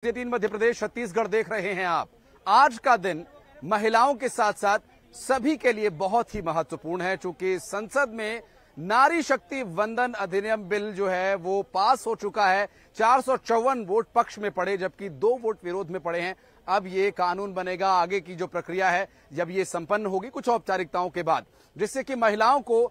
3 मध्य प्रदेश छत्तीसगढ़ देख रहे हैं आप। आज का दिन महिलाओं के साथ साथ सभी के लिए बहुत ही महत्वपूर्ण है, चूंकि संसद में नारी शक्ति वंदन अधिनियम बिल जो है वो पास हो चुका है। 454 वोट पक्ष में पड़े जबकि 2 वोट विरोध में पड़े हैं। अब ये कानून बनेगा। आगे की जो प्रक्रिया है जब ये संपन्न होगी कुछ औपचारिकताओं के बाद, जिससे कि महिलाओं को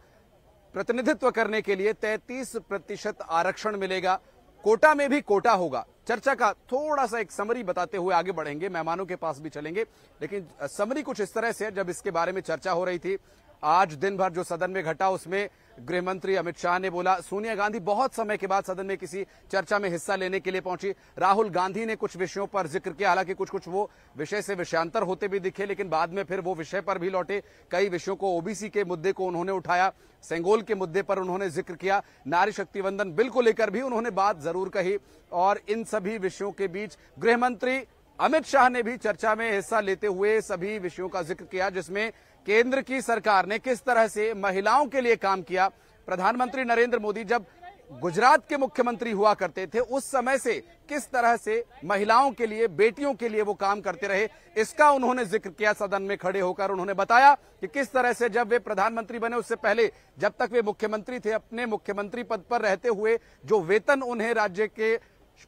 प्रतिनिधित्व करने के लिए 33% आरक्षण मिलेगा। कोटा में भी कोटा होगा। चर्चा का थोड़ा सा एक समरी बताते हुए आगे बढ़ेंगे, मेहमानों के पास भी चलेंगे, लेकिन समरी कुछ इस तरह से है। जब इसके बारे में चर्चा हो रही थी आज दिन भर जो सदन में घटा, उसमें गृह मंत्री अमित शाह ने बोला, सोनिया गांधी बहुत समय के बाद सदन में किसी चर्चा में हिस्सा लेने के लिए पहुंची, राहुल गांधी ने कुछ विषयों पर जिक्र किया, हालांकि कुछ वो विषय से विषयांतर होते भी दिखे, लेकिन बाद में फिर वो विषय पर भी लौटे। कई विषयों को, ओबीसी के मुद्दे को उन्होंने उठाया, सेंगोल के मुद्दे पर उन्होंने जिक्र किया, नारी शक्ति वंदन बिल को लेकर भी उन्होंने बात जरूर कही। और इन सभी विषयों के बीच गृह मंत्री अमित शाह ने भी चर्चा में हिस्सा लेते हुए सभी विषयों का जिक्र किया, जिसमें केंद्र की सरकार ने किस तरह से महिलाओं के लिए काम किया। प्रधानमंत्री नरेंद्र मोदी जब गुजरात के मुख्यमंत्री हुआ करते थे उस समय से किस तरह से महिलाओं के लिए, बेटियों के लिए वो काम करते रहे, इसका उन्होंने जिक्र किया। सदन में खड़े होकर उन्होंने बताया कि किस तरह से जब वे प्रधानमंत्री बने उससे पहले, जब तक वे मुख्यमंत्री थे, अपने मुख्यमंत्री पद पर रहते हुए जो वेतन उन्हें राज्य के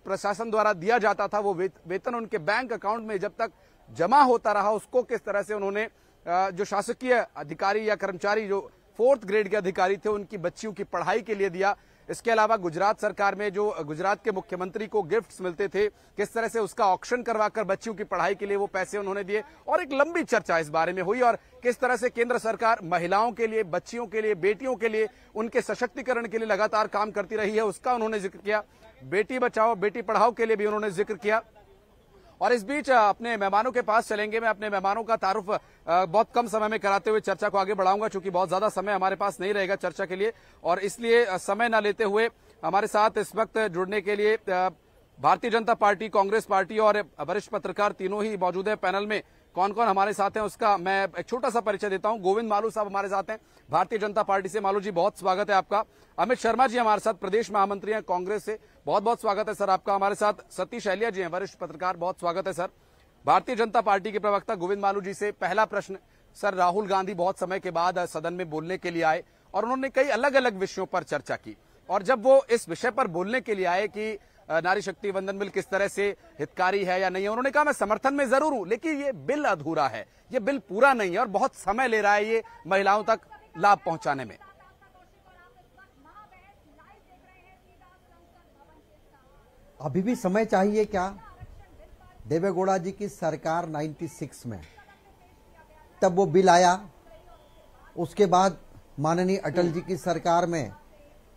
प्रशासन द्वारा दिया जाता था, वो वेतन उनके बैंक अकाउंट में जब तक जमा होता रहा, उसको किस तरह से उन्होंने जो शासकीय अधिकारी या कर्मचारी जो 4th ग्रेड के अधिकारी थे उनकी बच्चियों की पढ़ाई के लिए दिया। इसके अलावा गुजरात सरकार में जो गुजरात के मुख्यमंत्री को गिफ्ट्स मिलते थे, किस तरह से उसका ऑक्शन करवाकर बच्चियों की पढ़ाई के लिए वो पैसे उन्होंने दिए, और एक लंबी चर्चा इस बारे में हुई। और किस तरह से केंद्र सरकार महिलाओं के लिए, बच्चियों के लिए, बेटियों के लिए, उनके सशक्तिकरण के लिए लगातार काम करती रही है, उसका उन्होंने जिक्र किया। बेटी बचाओ बेटी पढ़ाओ के लिए भी उन्होंने जिक्र किया। और इस बीच अपने मेहमानों के पास चलेंगे। मैं अपने मेहमानों का तारुफ बहुत कम समय में कराते हुए चर्चा को आगे बढ़ाऊंगा, क्योंकि बहुत ज्यादा समय हमारे पास नहीं रहेगा चर्चा के लिए, और इसलिए समय न लेते हुए हमारे साथ इस वक्त जुड़ने के लिए भारतीय जनता पार्टी, कांग्रेस पार्टी और वरिष्ठ पत्रकार तीनों ही मौजूद है। पैनल में कौन कौन हमारे साथ हैं उसका मैं एक छोटा सा परिचय देता हूं। गोविंद मालू साहब हमारे साथ हैं भारतीय जनता पार्टी से। मालू जी बहुत स्वागत है आपका। अमित शर्मा जी हमारे साथ प्रदेश महामंत्री हैं कांग्रेस से, बहुत बहुत स्वागत है सर आपका। हमारे साथ सतीश अहलिया जी हैं वरिष्ठ पत्रकार, बहुत स्वागत है सर। भारतीय जनता पार्टी के प्रवक्ता गोविंद मालू जी से पहला प्रश्न सर, राहुल गांधी बहुत समय के बाद सदन में बोलने के लिए आए और उन्होंने कई अलग अलग विषयों पर चर्चा की, और जब वो इस विषय पर बोलने के लिए आए कि नारी शक्ति वंदन बिल किस तरह से हितकारी है या नहीं है, उन्होंने कहा मैं समर्थन में जरूर हूं, लेकिन ये बिल अधूरा है, ये बिल पूरा नहीं है और बहुत समय ले रहा है ये महिलाओं तक लाभ पहुंचाने में। अभी भी समय चाहिए क्या? देवेगौड़ा जी की सरकार 96 में तब वो बिल आया, उसके बाद माननीय अटल जी की सरकार में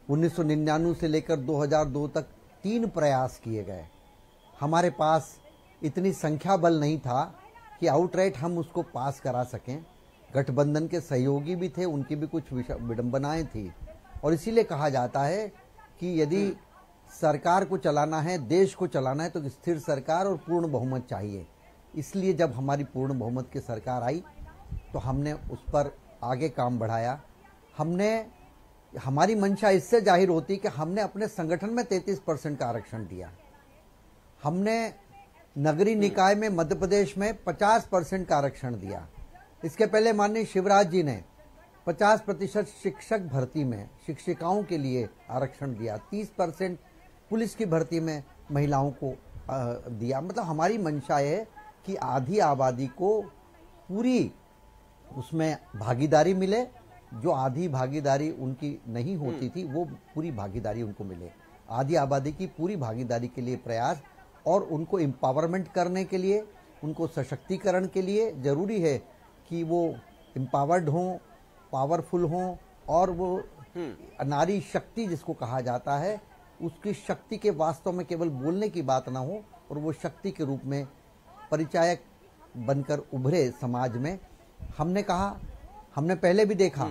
1999 से लेकर 2002 तक 3 प्रयास किए गए। हमारे पास इतनी संख्या बल नहीं था कि आउटराइट हम उसको पास करा सकें। गठबंधन के सहयोगी भी थे, उनकी भी कुछ विडंबनाएं थी, और इसीलिए कहा जाता है कि यदि सरकार को चलाना है, देश को चलाना है, तो स्थिर सरकार और पूर्ण बहुमत चाहिए। इसलिए जब हमारी पूर्ण बहुमत की सरकार आई तो हमने उस पर आगे काम बढ़ाया। हमारी मंशा इससे जाहिर होती कि हमने अपने संगठन में 33% का आरक्षण दिया। हमने नगरीय निकाय में मध्य प्रदेश में 50% का आरक्षण दिया। इसके पहले माननीय शिवराज जी ने 50% शिक्षक भर्ती में शिक्षिकाओं के लिए आरक्षण दिया, 30% पुलिस की भर्ती में महिलाओं को दिया। मतलब हमारी मंशा है कि आधी आबादी को पूरी उसमें भागीदारी मिले, जो आधी भागीदारी उनकी नहीं होती थी वो पूरी भागीदारी उनको मिले। आधी आबादी की पूरी भागीदारी के लिए प्रयास, और उनको एम्पावरमेंट करने के लिए, उनको सशक्तिकरण के लिए जरूरी है कि वो एम्पावर्ड हों, पावरफुल हों, और वो नारी शक्ति जिसको कहा जाता है उसकी शक्ति के वास्तव में केवल बोलने की बात ना हो, और वो शक्ति के रूप में परिचायक बनकर उभरे समाज में। हमने कहा, हमने पहले भी देखा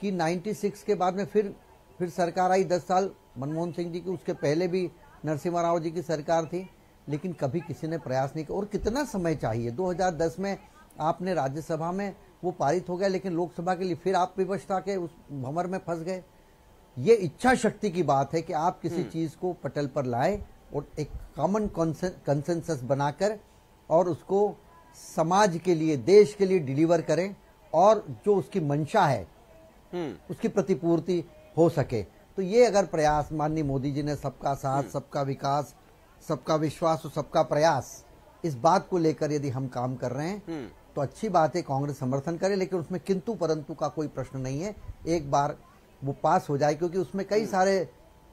कि 96 के बाद में फिर सरकार आई 10 साल मनमोहन सिंह जी की, उसके पहले भी नरसिम्हा राव जी की सरकार थी, लेकिन कभी किसी ने प्रयास नहीं किया। और कितना समय चाहिए? 2010 में आपने राज्यसभा में वो पारित हो गया, लेकिन लोकसभा के लिए फिर आप विवशता के उस भंवर में फंस गए। ये इच्छा शक्ति की बात है कि आप किसी चीज को पटल पर लाए और एक कॉमन कंसेंसस बनाकर और उसको समाज के लिए, देश के लिए डिलीवर करें और जो उसकी मंशा है उसकी प्रतिपूर्ति हो सके। तो ये अगर प्रयास माननीय मोदी जी ने सबका साथ, सबका विकास, सबका विश्वास और सबका प्रयास, इस बात को लेकर यदि हम काम कर रहे हैं तो अच्छी बात है, कांग्रेस समर्थन करे, लेकिन उसमें किंतु परंतु का कोई प्रश्न नहीं है। एक बार वो पास हो जाए, क्योंकि उसमें कई सारे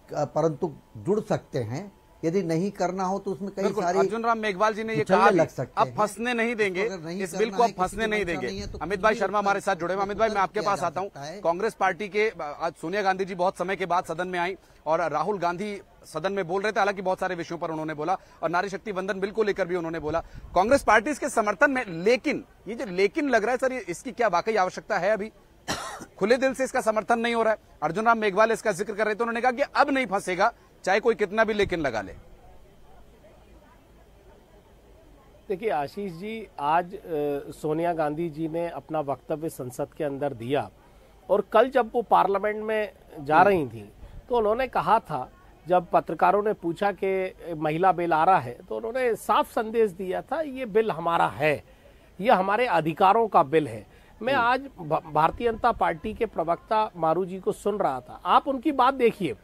परंतु जुड़ सकते हैं। यदि नहीं करना हो तो उसमें कई सारी, अर्जुन राम मेघवाल जी ने ये कहा लग सकते अब फंसने नहीं देंगे, इस बिल को अब फंसने नहीं देंगे। अमित भाई शर्मा हमारे साथ जुड़े हुए। अमित भाई, मैं आपके पास आता हूँ। कांग्रेस पार्टी के आज सोनिया गांधी जी बहुत समय के बाद सदन में आई और राहुल गांधी सदन में बोल रहे थे, हालांकि बहुत सारे विषयों पर उन्होंने बोला और नारी शक्ति वंदन बिल को लेकर भी उन्होंने बोला। कांग्रेस पार्टी इसके समर्थन में, लेकिन ये जो लेकिन लग रहा है सर, इसकी क्या वाकई आवश्यकता है? अभी खुले दिल से इसका समर्थन नहीं हो रहा है। अर्जुन राम मेघवाल इसका जिक्र कर रहे थे, उन्होंने कहा कि अब नहीं फंसेगा, चाहे कोई कितना भी लेकिन लगा ले। देखिए आशीष जी, आज सोनिया गांधी जी ने अपना वक्तव्य संसद के अंदर दिया और कल जब वो पार्लियामेंट में जा रही थी तो उन्होंने कहा था, जब पत्रकारों ने पूछा कि महिला बिल आ रहा है, तो उन्होंने साफ संदेश दिया था, ये बिल हमारा है, ये हमारे अधिकारों का बिल है। मैं आज भारतीय जनता पार्टी के प्रवक्ता मारू जी को सुन रहा था। आप उनकी बात देखिए,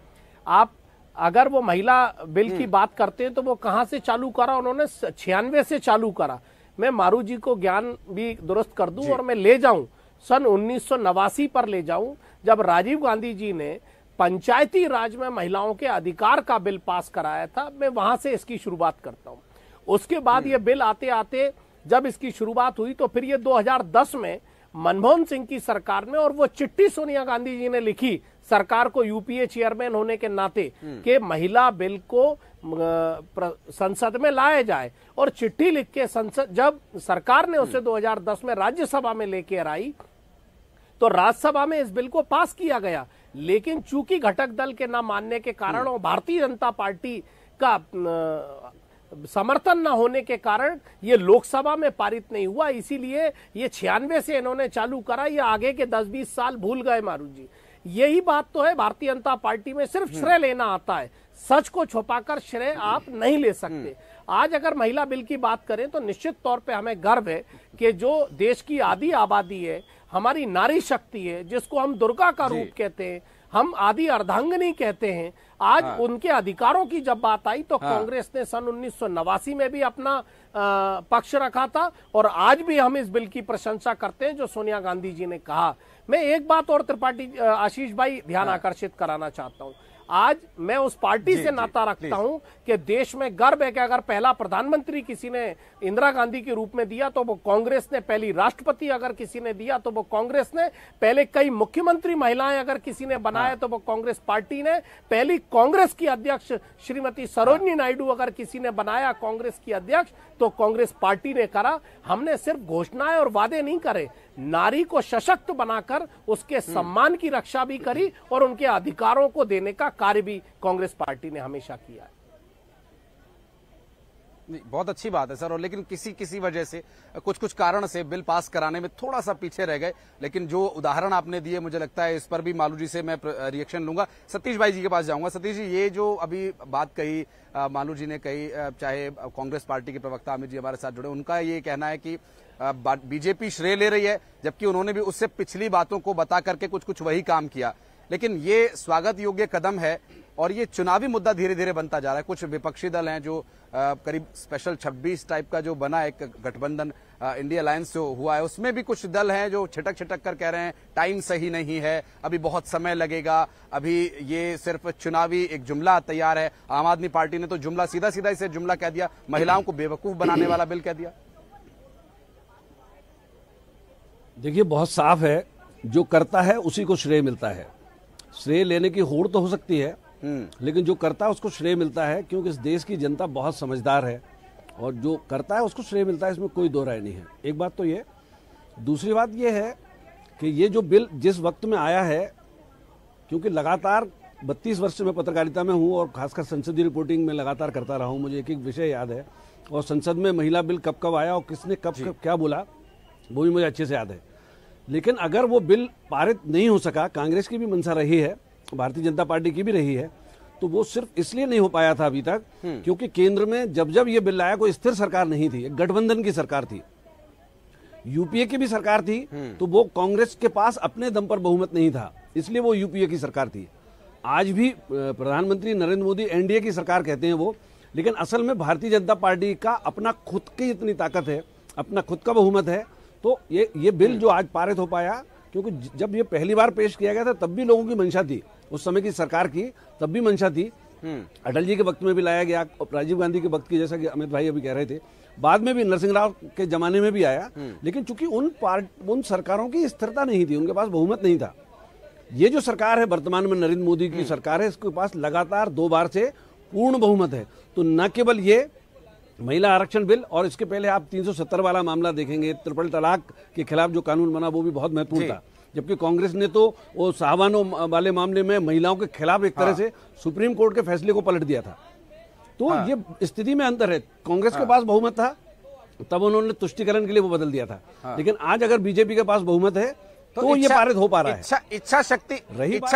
आप अगर वो महिला बिल की बात करते हैं तो वो कहां से चालू करा? उन्होंने 96 से चालू करा। मैं मारू जी को ज्ञान भी दुरुस्त कर दूं और मैं ले जाऊं सन 1989 पर ले जाऊं, जब राजीव गांधी जी ने पंचायती राज में महिलाओं के अधिकार का बिल पास कराया था। मैं वहां से इसकी शुरुआत करता हूं। उसके बाद ये बिल आते आते जब इसकी शुरुआत हुई तो फिर ये 2010 में मनमोहन सिंह की सरकार में, और वो चिट्ठी सोनिया गांधी जी ने लिखी सरकार को यूपीए चेयरमैन होने के नाते कि महिला बिल को संसद में लाया जाए, और चिट्ठी लिख के संसद, जब सरकार ने उसे 2010 में राज्यसभा में लेकर आई तो राज्यसभा में इस बिल को पास किया गया। लेकिन चूंकि घटक दल के न मानने के कारण और भारतीय जनता पार्टी का समर्थन न होने के कारण ये लोकसभा में पारित नहीं हुआ। इसीलिए ये 96 से इन्होंने चालू करा, ये आगे के 10-20 साल भूल गए मारू जी। यही बात तो है, भारतीय जनता पार्टी में सिर्फ श्रेय लेना आता है, सच को छुपाकर श्रेय आप नहीं ले सकते। आज अगर महिला बिल की बात करें तो निश्चित तौर पे हमें गर्व है कि जो देश की आधी आबादी है, हमारी नारी शक्ति है, जिसको हम दुर्गा का रूप कहते हैं, हम आदि अर्धांगिनी कहते हैं, आज उनके अधिकारों की जब बात आई तो कांग्रेस ने सन 1989 में भी अपना पक्ष रखा था, और आज भी हम इस बिल की प्रशंसा करते हैं जो सोनिया गांधी जी ने कहा। मैं एक बात और त्रिपाठी आशीष भाई ध्यान आकर्षित कराना चाहता हूं। आज मैं उस पार्टी से नाता रखता हूं कि देश में गर्व है कि अगर पहला प्रधानमंत्री किसी ने इंदिरा गांधी के रूप में दिया तो वो कांग्रेस ने, पहली राष्ट्रपति अगर किसी ने दिया तो वो कांग्रेस ने, पहले कई मुख्यमंत्री महिलाएं अगर किसी ने बनाया तो वो कांग्रेस पार्टी ने, पहली कांग्रेस की अध्यक्ष श्रीमती सरोजिनी नायडू अगर किसी ने बनाया कांग्रेस की अध्यक्ष तो कांग्रेस पार्टी ने करा। हमने सिर्फ घोषणाएं और वादे नहीं करे, नारी को सशक्त बनाकर उसके सम्मान की रक्षा भी करी और उनके अधिकारों को देने का कार्य भी कांग्रेस पार्टी ने हमेशा किया है। बहुत अच्छी बात है सर, और लेकिन किसी वजह से, कुछ कारण से बिल पास कराने में थोड़ा सा पीछे रह गए। लेकिन जो उदाहरण आपने दिए, मुझे लगता है इस पर भी मालू जी से मैं रिएक्शन लूंगा। सतीश भाई जी के पास जाऊंगा। सतीश जी, ये जो अभी बात कही मालू जी ने कही, चाहे कांग्रेस पार्टी के प्रवक्ता अमित जी हमारे साथ जुड़े, उनका ये कहना है कि बीजेपी श्रेय ले रही है, जबकि उन्होंने भी उससे पिछली बातों को बता करके कुछ वही काम किया। लेकिन ये स्वागत योग्य कदम है और ये चुनावी मुद्दा धीरे धीरे बनता जा रहा है। कुछ विपक्षी दल हैं जो करीब स्पेशल 26 टाइप का जो बना एक गठबंधन इंडिया अलायंस जो हुआ है, उसमें भी कुछ दल हैं जो छिटक कर कह रहे हैं टाइम सही नहीं है, अभी बहुत समय लगेगा, अभी ये सिर्फ चुनावी एक जुमला तैयार है। आम आदमी पार्टी ने तो जुमला सीधा इसे जुमला कह दिया, महिलाओं को बेवकूफ बनाने वाला बिल कह दिया। देखिए, बहुत साफ है, जो करता है उसी को श्रेय मिलता है। श्रेय लेने की होड़ तो हो सकती है, लेकिन जो करता है उसको श्रेय मिलता है, क्योंकि इस देश की जनता बहुत समझदार है और जो करता है उसको श्रेय मिलता है, इसमें कोई दो राय नहीं है। एक बात तो ये। दूसरी बात ये है कि ये जो बिल जिस वक्त में आया है, क्योंकि लगातार 32 वर्ष से मैं पत्रकारिता में हूँ और खासकर संसदीय रिपोर्टिंग में लगातार करता रहा हूँ, मुझे एक विषय याद है, और संसद में महिला बिल कब आया और किसने कब क्या बोला वो भी मुझे अच्छे से याद है। लेकिन अगर वो बिल पारित नहीं हो सका, कांग्रेस की भी मंशा रही है, भारतीय जनता पार्टी की भी रही है, तो वो सिर्फ इसलिए नहीं हो पाया था अभी तक क्योंकि केंद्र में जब जब ये बिल आया कोई स्थिर सरकार नहीं थी, एक गठबंधन की सरकार थी, यूपीए की भी सरकार थी, तो वो कांग्रेस के पास अपने दम पर बहुमत नहीं था, इसलिए वो यूपीए की सरकार थी। आज भी प्रधानमंत्री नरेंद्र मोदी एनडीए की सरकार कहते हैं वो, लेकिन असल में भारतीय जनता पार्टी का अपना खुद की इतनी ताकत है, अपना खुद का बहुमत है। तो ये बिल जो आज पारित हो पाया, क्योंकि जब ये पहली बार पेश किया गया था तब भी लोगों की मंशा थी, उस समय की सरकार की तब भी मंशा थी। अटल जी के वक्त में भी लाया गया, राजीव गांधी के वक्त की, जैसा कि अमित भाई अभी कह रहे थे, बाद में भी नरसिंह राव के जमाने में भी आया, लेकिन चूंकि उन सरकारों की स्थिरता नहीं थी, उनके पास बहुमत नहीं था। ये जो सरकार है वर्तमान में नरेंद्र मोदी की सरकार है, इसके पास लगातार 2 बार से पूर्ण बहुमत है। तो न केवल ये महिला आरक्षण बिल, और इसके पहले आप 370 वाला मामला देखेंगे, ट्रिपल तलाक के खिलाफ जो कानून बना वो भी बहुत महत्वपूर्ण था, जबकि कांग्रेस ने तो वो साहवानों वाले मामले में महिलाओं के खिलाफ एक तरह से सुप्रीम कोर्ट के फैसले को पलट दिया था। तो ये स्थिति में अंतर है, कांग्रेस के पास बहुमत था तब उन्होंने तुष्टिकरण के लिए वो बदल दिया था, लेकिन आज अगर बीजेपी के पास बहुमत है तो ये पारित हो पा रहा है। इच्छा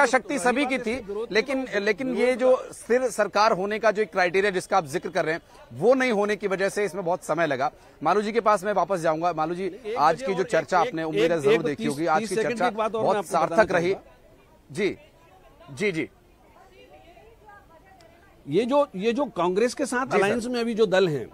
शक्ति सभी की थी, लेकिन ये जो स्थिर सरकार होने का जो एक क्राइटेरिया जिसका आप जिक्र कर रहे हैं वो नहीं होने की वजह से इसमें बहुत समय लगा। मालू जी के पास मैं वापस जाऊंगा। मालू जी, आज की जो चर्चा आपने उम्मीद है जरूर देखी होगी, आज की चर्चा बहुत सार्थक रही। जी जी जी, ये जो कांग्रेस के साथ अलायंस में अभी जो दल हैं,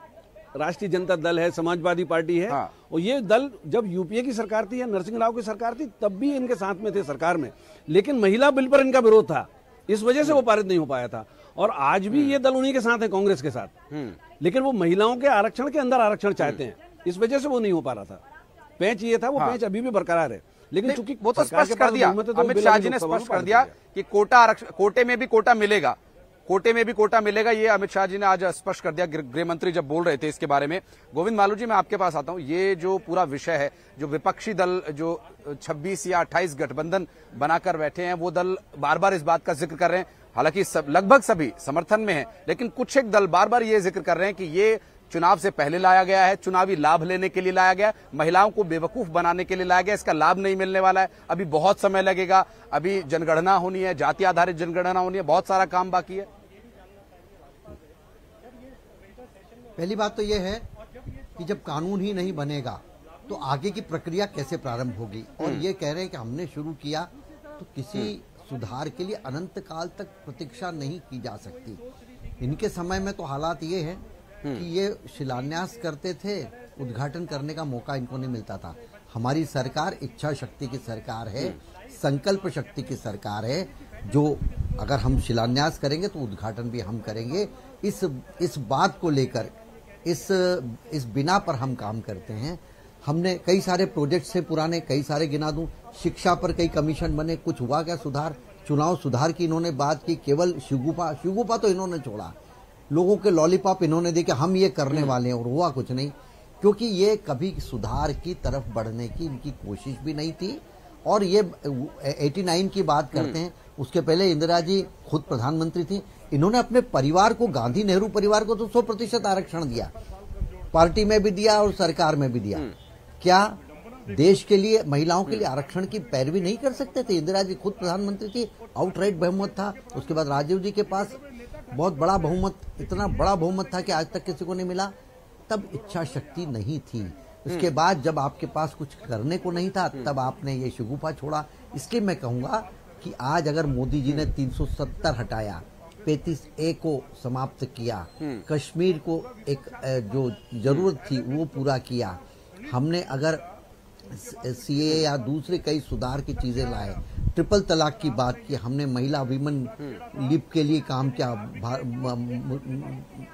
राष्ट्रीय जनता दल है, समाजवादी पार्टी है, और ये दल जब यूपीए की सरकार थी या नरसिंह राव की सरकार थी तब भी इनके साथ में थे सरकार में, लेकिन महिला बिल पर इनका विरोध था, इस वजह से वो पारित नहीं हो पाया था। और आज भी ये दल उन्हीं के साथ है, कांग्रेस के साथ, लेकिन वो महिलाओं के आरक्षण के अंदर आरक्षण चाहते हैं, इस वजह से वो नहीं हो पा रहा था। पेंच ये था, वो पेंच अभी भी बरकरार है, लेकिन चूंकि वो तो स्पष्ट कर दिया, अमित शाह जी ने स्पष्ट कर दिया कि कोटे में भी कोटा मिलेगा, कोटे में भी कोटा मिलेगा, ये अमित शाह जी ने आज स्पष्ट कर दिया, गृह मंत्री जब बोल रहे थे इसके बारे में। गोविंद मालू जी, मैं आपके पास आता हूं। ये जो पूरा विषय है, जो विपक्षी दल जो 26 या 28 गठबंधन बनाकर बैठे हैं, वो दल बार बार इस बात का जिक्र कर रहे हैं, हालांकि लगभग सभी समर्थन में है, लेकिन कुछ एक दल बार बार ये जिक्र कर रहे हैं कि ये चुनाव से पहले लाया गया है, चुनावी लाभ लेने के लिए लाया गया, महिलाओं को बेवकूफ बनाने के लिए लाया गया, इसका लाभ नहीं मिलने वाला है, अभी बहुत समय लगेगा, अभी जनगणना होनी है, जाति आधारित जनगणना होनी है, बहुत सारा काम बाकी है। पहली बात तो यह है कि जब कानून ही नहीं बनेगा तो आगे की प्रक्रिया कैसे प्रारंभ होगी। और ये कह रहे हैं कि हमने शुरू किया, तो किसी सुधार के लिए अनंत काल तक प्रतीक्षा नहीं की जा सकती। इनके समय में तो हालात ये है कि ये शिलान्यास करते थे, उद्घाटन करने का मौका इनको नहीं मिलता था। हमारी सरकार इच्छा शक्ति की सरकार है, संकल्प शक्ति की सरकार है, जो अगर हम शिलान्यास करेंगे तो उद्घाटन भी हम करेंगे। इस बात को लेकर इस बिना पर हम काम करते हैं। हमने कई सारे प्रोजेक्ट से पुराने, कई सारे गिना दूं, शिक्षा पर कई कमीशन बने, कुछ हुआ क्या सुधार? चुनाव सुधार की इन्होंने बात की, केवल शिगुफा तो इन्होंने छोड़ा, लोगों के लॉलीपॉप इन्होंने देखे, हम ये करने वाले हैं, और हुआ कुछ नहीं, क्योंकि ये कभी सुधार की तरफ बढ़ने की इनकी कोशिश भी नहीं थी। और ये 89 की बात करते हैं, उसके पहले इंदिरा जी खुद प्रधानमंत्री थी, इन्होंने अपने परिवार को, गांधी नेहरू परिवार को तो 100% आरक्षण दिया, पार्टी में भी दिया और सरकार में भी दिया। क्या देश के लिए, महिलाओं के लिए आरक्षण की पैरवी नहीं कर सकते थे? इंदिरा जी खुद प्रधानमंत्री थी, आउटराइट बहुमत था। उसके बाद राजीव जी के पास बहुत बड़ा बहुमत, इतना बड़ा बहुमत था कि आज तक किसी को नहीं मिला। तब इच्छा शक्ति नहीं थी। उसके बाद जब आपके पास कुछ करने को नहीं था, तब आपने ये शिगुफा छोड़ा। इसलिए मैं कहूंगा कि आज अगर मोदी जी ने 370 हटाया, 35A को समाप्त किया, कश्मीर को एक जो जरूरत थी वो पूरा किया, हमने अगर CAA या दूसरे कई सुधार की चीजें लाए, ट्रिपल तलाक की बात की, हमने महिला विमेन लिप के लिए काम किया,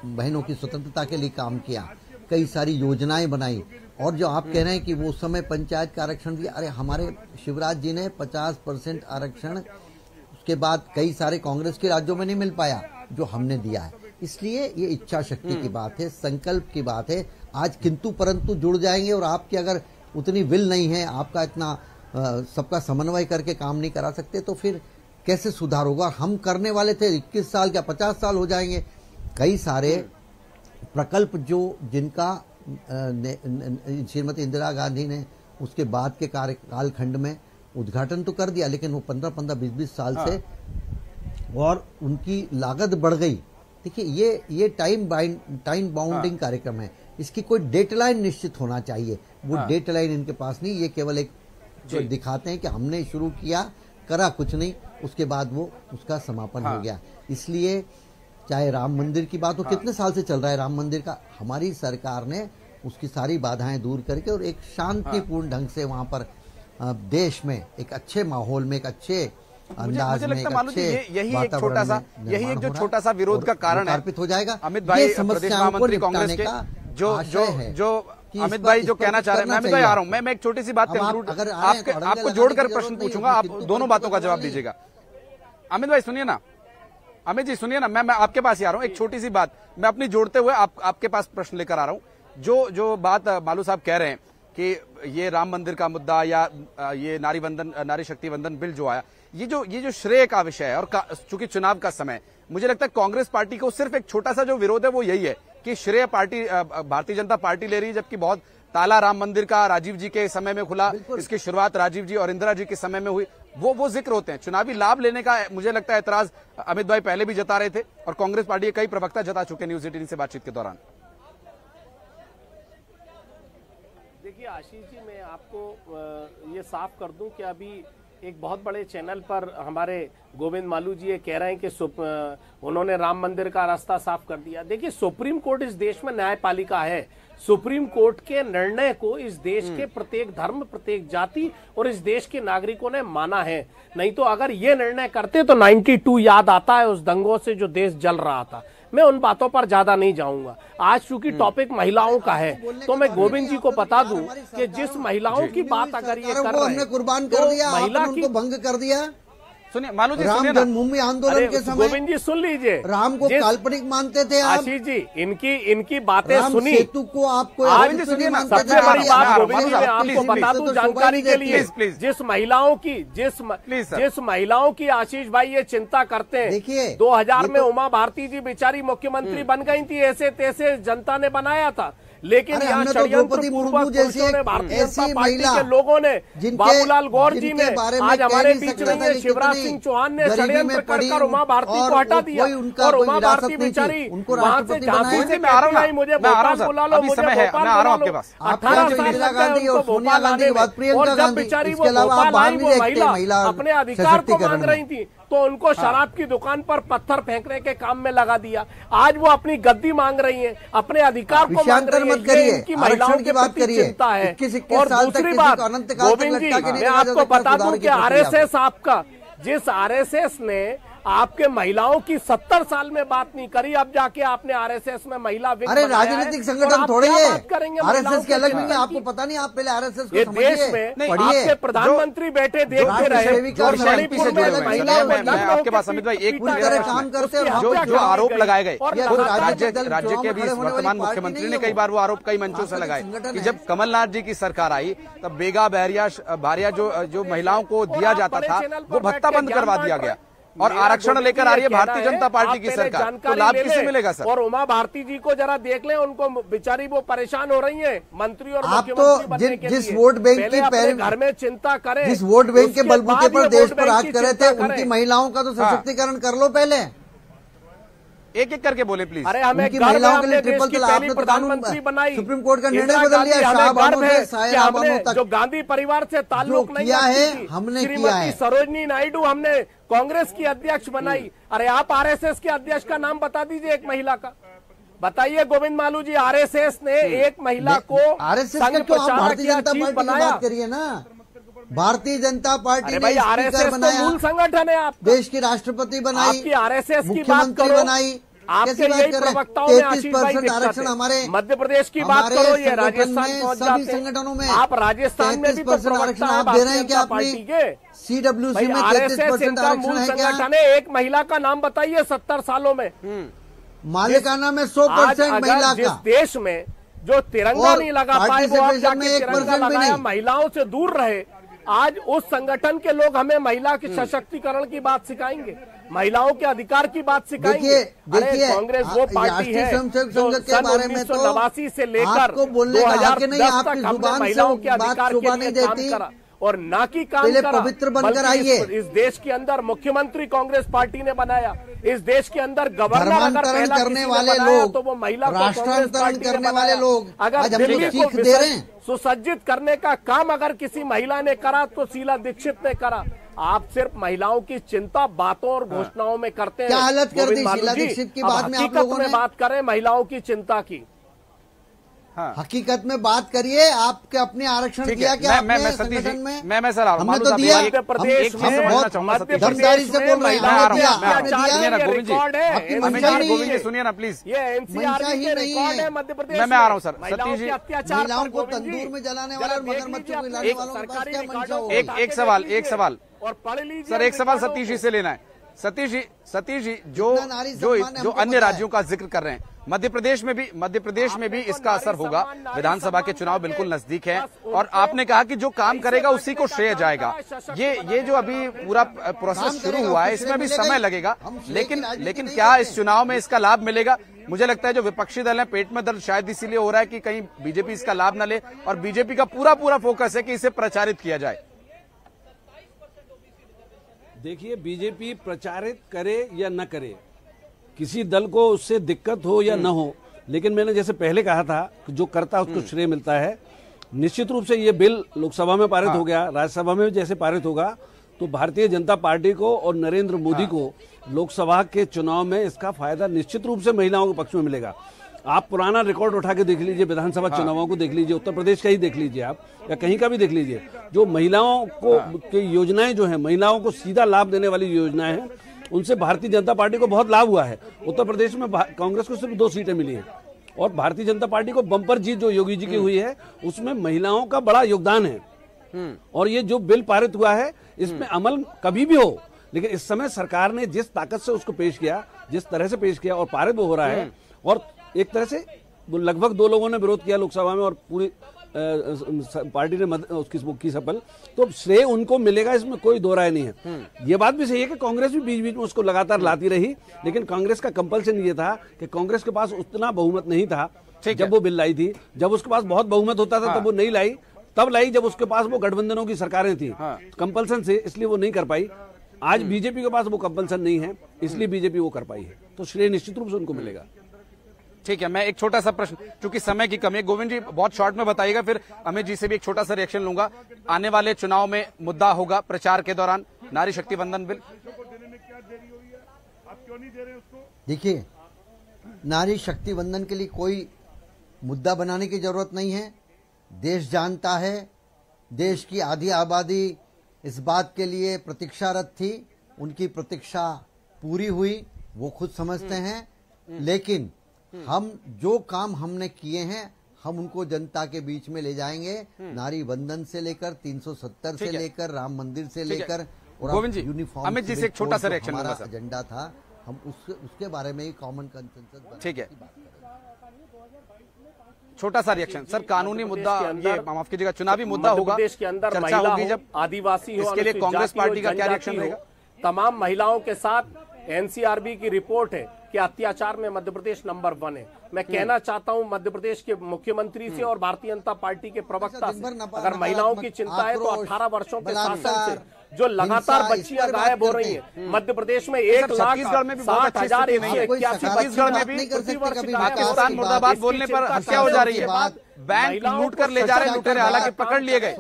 बहनों की स्वतंत्रता के लिए काम किया, कई सारी योजनाएं बनाई। और जो आप कह रहे हैं कि वो समय पंचायत का आरक्षण दिया, अरे हमारे शिवराज जी ने 50% आरक्षण, उसके बाद कई सारे कांग्रेस के राज्यों में नहीं मिल पाया, जो हमने दिया है। इसलिए ये इच्छा शक्ति की बात है, संकल्प की बात है। आज किंतु परंतु जुड़ जाएंगे, और आपकी अगर उतनी विल नहीं है, आपका इतना सबका समन्वय करके काम नहीं करा सकते, तो फिर कैसे सुधार होगा? हम करने वाले थे 21 साल, क्या 50 साल हो जाएंगे? कई सारे प्रकल्प जिनका श्रीमती इंदिरा गांधी ने उसके बाद के कालखंड में उद्घाटन तो कर दिया, लेकिन वो 15-15, 20-20 साल से और उनकी लागत बढ़ गई। देखिए ये टाइम बाउंडिंग कार्यक्रम है, इसकी कोई डेडलाइन निश्चित होना चाहिए। वो डेडलाइन इनके पास नहीं, ये केवल एक जो दिखाते हैं कि हमने शुरू किया, करा कुछ नहीं, उसके बाद वो उसका समापन हो गया। इसलिए चाहे राम मंदिर की बात हो, कितने साल से चल रहा है राम मंदिर का, हमारी सरकार ने उसकी सारी बाधाएं दूर करके और एक शांतिपूर्ण ढंग से वहां पर देश में एक अच्छे माहौल में, एक अच्छे अंदाज में, एक अच्छे यही एक छोटा सा विरोध का कारण है। हो जाएगा अमित भाई, प्रदेश महामंत्री कांग्रेस के जो अमित भाई जो कहना चाह रहे हैं, मैं अमित भाई आ रहा हूं, मैं एक छोटी सी बात कंक्लूड आपको जोड़कर प्रश्न पूछूंगा, आप दोनों बातों का जवाब दीजिएगा। अमित भाई सुनिए ना, अमित जी सुनिए ना, मैं आपके पास ही आ रहा हूं। एक छोटी सी बात मैं अपनी जोड़ते हुए आपके पास प्रश्न लेकर आ रहा हूं। जो बात मालू साहब कह रहे हैं कि ये राम मंदिर का मुद्दा या ये नारी शक्ति वंदन बिल जो आया, ये जो श्रेय का विषय है, और चूंकि चुनाव का समय, मुझे लगता है कांग्रेस पार्टी को सिर्फ एक छोटा सा जो विरोध है वो यही है कि श्रेय पार्टी भारतीय जनता पार्टी ले रही है, जबकि बहुत ताला राम मंदिर का राजीव जी के समय में खुला, इसकी शुरुआत राजीव जी और इंदिरा जी के समय में हुई, वो जिक्र होते हैं। चुनावी लाभ लेने का मुझे लगता है ऐतराज अमित भाई पहले भी जता रहे थे और कांग्रेस पार्टी के कई प्रवक्ता जता चुके न्यूज 18 से बातचीत के दौरान। देखिए आशीष जी, मैं आपको ये साफ कर दूं कि अभी एक बहुत बड़े चैनल पर हमारे गोविंद मालू जी ये कह रहे हैं कि उन्होंने राम मंदिर का रास्ता साफ कर दिया। देखिए सुप्रीम कोर्ट इस देश में न्यायपालिका है। सुप्रीम कोर्ट के निर्णय को इस देश के प्रत्येक धर्म, प्रत्येक जाति और इस देश के नागरिकों ने माना है। नहीं तो अगर ये निर्णय करते तो 92 याद आता है, उस दंगों से जो देश जल रहा था। मैं उन बातों पर ज्यादा नहीं जाऊंगा। आज चूंकि टॉपिक महिलाओं का है तो मैं गोविंद जी को बता दूं कि जिस महिलाओं की बात अगर ये कर रहे हैं, कुर्बान कर दिया, महिला की भंग कर दिया। सुनिए मालू जी, राम जन्मभूमि आंदोलन के समय गोविंद जी सुन लीजिए, राम को काल्पनिक मानते थे आप। आशीष जी, इनकी बातें सुनी। सेतु को आपको सबसे बड़ी बात गोविंद जी मैं आपको बता दूं जानकारी के लिए, जिस महिलाओं की आशीष भाई ये चिंता करते हैं, देखिए 2000 में उमा भारती जी बेचारी मुख्यमंत्री बन गई थी, ऐसे तैसे जनता ने बनाया था, लेकिन यहाँ षड्यंत्रपूर्वक पुरुषों ने, भारतीय जनता पार्टी के लोगों ने, बाबूलाल गौर जी ने, आज हमारे बीच नहीं है, शिवराज सिंह चौहान ने षड्यंत्र कर उमा भारती को हटा दिया और उमा भारती बेचारी वहाँ से झांसी से आई, मुझे भोपाल बुला लो, मुझे भोपाल बुला लो। 18 साल लग गए उनको भोपाल आने में, और जब बेचारी वो भोपाल आई वो महिला अपने अधिकार को मांग रही थी तो उनको शराब की दुकान पर पत्थर फेंकने के काम में लगा दिया। आज वो अपनी गद्दी मांग रही है, अपने अधिकार को मांग रही है, इनकी महिलाओं के प्रति चिंता है। और दूसरी बात गोविंद जी, मैं आपको बता दूं कि आरएसएस आपका, जिस आरएसएस ने आपके महिलाओं की 70 साल में बात नहीं करी, अब जाके आपने आरएसएस में महिला विंग अरे राजनीतिक संगठन थोड़े है आरएसएस के अलग नहीं है, आपको पता नहीं, आप पहले आरएसएस को समझिए। देश में आपके प्रधानमंत्री बैठे देखते रहे और मणिपुर में महिलाओं, आपके पास अमित भाई एक काम करते हैं, जो आरोप लगाए गए राज्य के भी वर्तमान मुख्यमंत्री ने कई बार वो आरोप कई मंचों से लगाए कि जब कमलनाथ जी की सरकार आई तब बेगा भारिया जो महिलाओं को दिया जाता था वो भत्ता बंद करवा दिया गया और आरक्षण लेकर आ रही है भारतीय जनता पार्टी की सरकार, तो लाभ किसे मिलेगा सर? और उमा भारती जी को जरा देख लें, उनको बेचारी वो परेशान हो रही है मंत्री और आप तो जिस वोट बैंक की घर में चिंता करें, जिस वोट बैंक के बलबूते पर देश पर राज कर रहे थे, उनकी महिलाओं का तो सशक्तिकरण कर लो पहले। एक एक करके बोले प्लीज। अरे हमें महिलाओं के लिए ट्रिपल तलाक आपने प्रधानमंत्री बनाई, सुप्रीम कोर्ट का निर्णय बदल दिया, शाहबानों से सायराबानों तक जो गांधी परिवार से ताल्लुक नहीं किया है, हमने किया है। सरोजनी नायडू हमने कांग्रेस की अध्यक्ष बनाई। अरे आप आरएसएस के अध्यक्ष का नाम बता दीजिए एक महिला का, बताइए गोविंद मालू जी। आरएसएस ने एक महिला को संघ प्रचारक या चीफ बनाया, करिए ना। भारतीय जनता पार्टी ने आरएसएस तो मूल संगठन है, आप देश की राष्ट्रपति बनाई, आपकी आरएसएस की बात करो, बनाई, आपके यही प्रवक्ताओं में आशीष भाई आरक्षण हमारे मध्य प्रदेश की बात करो, ये राजस्थान पहुंच जाते हैं। संगठनों में आप राजस्थान में भी तो प्रवक्ता आप दे रहे हैं क्या पार्टी के? सीडब्ल्यूसी में आरएसएस इनका मूल संगठन है। एक महिला का नाम बताइए 70 सालों में। मालिकाना में 100% महिला जिस देश में जो तिरंगा नहीं लगा पाए वो आप जाके तिरंगा लगाया, महिलाओं से दूर रहे। आज उस संगठन के लोग हमें महिला के सशक्तिकरण की बात सिखाएंगे, महिलाओं के अधिकार की बात सिखाएंगे। देखिए कांग्रेस वो पार्टी है जो सन 1989 से लेकर 2010 तक हमने महिलाओं के अधिकार के लिए काम करा और ना कि काम पहले करा, पवित्र बनकर बल्कि आइए। इस देश के अंदर मुख्यमंत्री कांग्रेस पार्टी ने बनाया, इस देश के अंदर गवर्नर अगर धर्मांतरण पहला करने किसी ने वाले बनाया लोग, तो वो महिला को कांग्रेस राष्ट्रांतरण पार्टी ने करने बनाया। वाले लोग अगर आज हमको दिल्ली को सीख दे रहे हैं। सुसज्जित करने का काम अगर किसी महिला ने करा तो शीला दीक्षित ने करा। आप सिर्फ महिलाओं की चिंता बातों और घोषणाओं में करते हैं। क्या हालत कर दी गोविंद शीला मालू जी, दीक्षित की अब बात में आप हकीकत लोगों में ने? बात करें महिलाओं की चिंता की। हकीकत में बात करिए, आपके अपने आरक्षण ठीक दिया है, क्या मैं आपने सतीश जी, संगठन में? मैं सर हमने तो दिया। मध्य प्रदेश हम में बहुत दमदारी से बोल रहे हैं, हमने दिया, आपने दिया। गोविंद जी, आपकी अमित मंशा जी, नहीं गोविंद जी है। सुनिए ना प्लीज। ये एनसीआर मंशा ही के नहीं रिकॉर्ड है। है मध्य प्रदेश मैं आ रहा हूं सर, महिलाओं सतीश जी। के अत्याचार महिलाओं पर को गोविंद जी, तंदूर में जलाने वाले जरा और देख मगरमच्छ लीजिए को हिलाने अपने वालों के पास सरकारी क्या मंशा रिकॉर्डों होगी? को एक उठा सवाल, के एक देख सवाल। लीजिए और पढ़ लीजिए सर एक सवाल रिकॉर्डों सतीश जी को। से लेना है। सतीश जी जो जितना नारी जो सम्मान है जो हमको अन्य पता है। राज्यों का जिक्र कर रहे हैं, मध्य प्रदेश में भी इसका असर होगा। विधानसभा के चुनाव बिल्कुल नजदीक है और आपने कहा कि जो काम करेगा उसी को श्रेय जाएगा। ये जो अभी पूरा प्रोसेस शुरू हुआ है इसमें भी समय लगेगा, लेकिन क्या इस चुनाव में इसका लाभ मिलेगा? मुझे लगता है जो विपक्षी दल है पेट में दर्द शायद इसीलिए हो रहा है कि कहीं बीजेपी इसका लाभ न ले, और बीजेपी का पूरा फोकस है कि इसे प्रचारित किया जाए। देखिए, बीजेपी प्रचारित करे या न करे, किसी दल को उससे दिक्कत हो या न हो, लेकिन मैंने जैसे पहले कहा था कि जो करता है उसको श्रेय मिलता है। निश्चित रूप से ये बिल लोकसभा में पारित हो गया, राज्यसभा में जैसे पारित होगा तो भारतीय जनता पार्टी को और नरेंद्र मोदी को लोकसभा के चुनाव में इसका फायदा निश्चित रूप से महिलाओं के पक्ष में मिलेगा। आप पुराना रिकॉर्ड उठा के देख लीजिए, विधानसभा चुनावों को देख लीजिए, उत्तर प्रदेश का ही देख लीजिए आप, या कहीं का भी देख लीजिए, जो महिलाओं को की योजनाएं जो है, महिलाओं को सीधा लाभ देने वाली योजनाएं हैं, उनसे भारतीय जनता पार्टी को बहुत लाभ हुआ है। उत्तर प्रदेश में कांग्रेस को सिर्फ 2 सीटें मिली हैं और भारतीय जनता पार्टी को बम्पर जीत जो योगी जी की हुई है उसमें महिलाओं का बड़ा योगदान है। और ये जो बिल पारित हुआ है इसमें अमल कभी भी हो, लेकिन इस समय सरकार ने जिस ताकत से उसको पेश किया, जिस तरह से पेश किया और पारित हो रहा है, और एक तरह से लगभग 2 लोगों ने विरोध किया लोकसभा में और पूरी पार्टी ने उसकी सफल, तो श्रेय उनको मिलेगा, इसमें कोई दो राय नहीं है। ये बात भी सही है कि कांग्रेस भी बीच बीच में उसको लगातार लाती रही, लेकिन कांग्रेस का कंपल्सन ये था कि कांग्रेस के पास उतना बहुमत नहीं था जब वो बिल लाई थी। जब उसके पास बहुत बहुमत होता था तब वो नहीं लाई, तब लाई जब उसके पास वो गठबंधनों की सरकारें थी कंपल्सन से, इसलिए वो नहीं कर पाई। आज बीजेपी के पास वो कंपल्सन नहीं है, इसलिए बीजेपी वो कर पाई है, तो श्रेय निश्चित रूप से उनको मिलेगा। ठीक है, मैं एक छोटा सा प्रश्न, क्योंकि समय की कमी है, गोविंद जी बहुत शॉर्ट में बताइएगा, फिर अमित जी से भी एक छोटा सा रिएक्शन लूंगा। आने वाले चुनाव में मुद्दा होगा प्रचार के दौरान नारी शक्ति वंदन बिल। देखिए, नारी शक्ति वंदन के लिए कोई मुद्दा बनाने की जरूरत नहीं है। देश जानता है, देश की आधी आबादी इस बात के लिए प्रतीक्षारत थी, उनकी प्रतीक्षा पूरी हुई, वो खुद समझते हैं। लेकिन हम जो काम हमने किए हैं हम उनको जनता के बीच में ले जाएंगे। नारी वंदन से लेकर 370 से लेकर राम मंदिर से लेकर और गोविंद जी, यूनिफॉर्म अमित जी से एक छोटा सा रिएक्शन हमारा लूंगा सर। एजेंडा था, हम उसके बारे में ही कॉमन कंसेंसस। ठीक है, छोटा सा रिएक्शन सर। कानूनी मुद्दा, ये माफ कीजिएगा, चुनावी मुद्दा होगा, प्रदेश के अंदर चर्चा महिला होगी हो, जब आदिवासी हो, इसके लिए अनुसूचित कांग्रेस जाति पार्टी हो, का क्या जनजाति रिएक्शन हो, रहेगा? तमाम महिलाओं के साथ एनसीआरबी की रिपोर्ट है कि अत्याचार में मध्य प्रदेश नंबर 1 है। मैं कहना चाहता हूं मध्य प्रदेश के मुख्यमंत्री से और भारतीय जनता पार्टी के प्रवक्ता से, अगर महिलाओं की चिंता है तो 18 वर्षों के शासन से जो लगातार बच्चियां गायब हो रही हैं मध्य प्रदेश में छत्तीसगढ़ में भी बहुत अच्छी स्थिति नहीं है। छत्तीसगढ़ में भी पाकिस्तान मुर्दाबाद बोलने पर हत्या हो जा रही है, बैंक लूट कर ले जा रहे लुटेरे, हालांकि पकड़ लिए गए।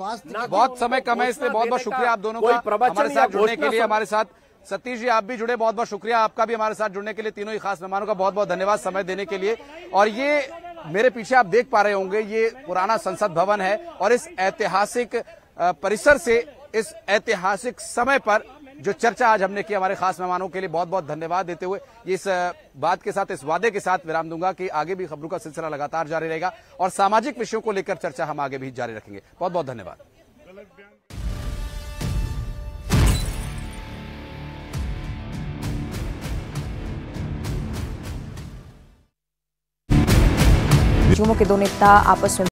बहुत समय कम है, इसलिए बहुत बहुत शुक्रिया आप दोनों का हमारे साथ जुड़ने के लिए। हमारे साथ सतीश जी आप भी जुड़े, बहुत बहुत शुक्रिया आपका भी हमारे साथ जुड़ने के लिए। तीनों ही खास मेहमानों का बहुत बहुत धन्यवाद समय देने के लिए। और ये मेरे पीछे आप देख पा रहे होंगे, ये पुराना संसद भवन है और इस ऐतिहासिक परिसर से, इस ऐतिहासिक समय पर जो चर्चा आज हमने की, हमारे खास मेहमानों के लिए बहुत बहुत धन्यवाद देते हुए इस बात के साथ, इस वादे के साथ विराम दूंगा कि आगे भी खबरों का सिलसिला लगातार जारी रहेगा और सामाजिक विषयों को लेकर चर्चा हम आगे भी जारी रखेंगे। बहुत बहुत धन्यवाद। के दो नेता आपस में